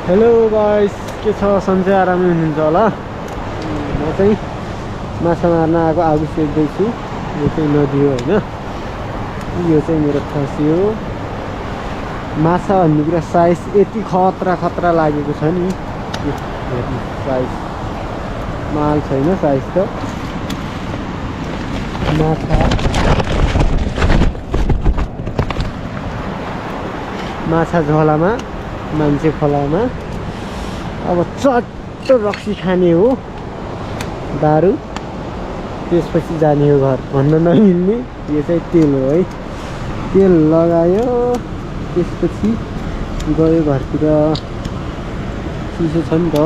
Hello guys, के छ? सन्चै आरामै हुनुहुन्छ होला। म चाहिँ माछा मार्न आगो सेक्दैछु। यो चाहिँ नदी हो होइन, यो चाहिँ मेरो खसी हो। माछा भन्ने कुरा साइज यति खतरा लागेको छ नि, हेर्नु साइज माल छैन साइज त। माछा झोलामा, मान्छे खोलामा। अब चट्ट रक्सी खाने हो, दारू, त्यसपछि जाने हो घर। भन्न नमिल्ने यो चाहिँ तेल हो है। तेल लगायो, त्यसपछि गयो घरतिर। चिसो छ नि त,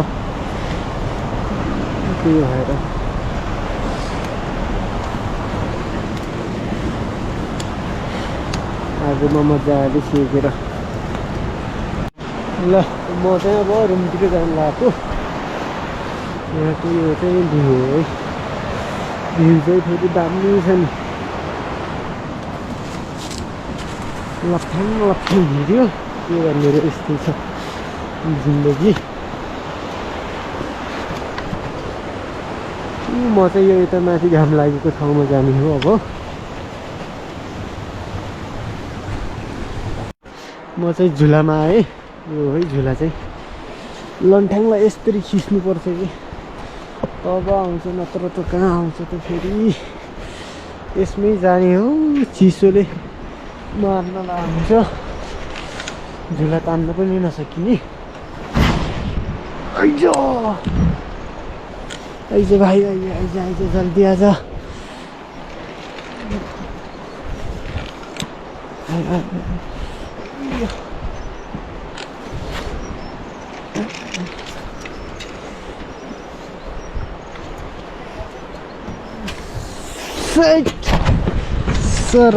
त्यही भएर। आगोमा मजाले सेकेर ल, म चाहिँ अब रुमतिर जानु लाग्यो। यहाँको यो चाहिँ भ्यू है, भ्यू चाहिँ फेरि दामी छ नि। लथाङ हिँड्यो, के गर्ने र, यस्तै छ जिन्दगी। म चाहिँ यो यता माथि घाम लागेको ठाउँमा जाने हो अब। म चाहिँ झुलामा आएँ। यो है झुला चाहिँ, लन्ठ्याङलाई यसरी खिच्नुपर्छ कि तब आउँछ, नत्र त कहाँ आउँछ त। फेरि यसमै जाने हो, चिसोले मार्न लाग्छ। झुला तान्न पनि नसकिने। आइज भाइ, आइज जल्दी आजा। सर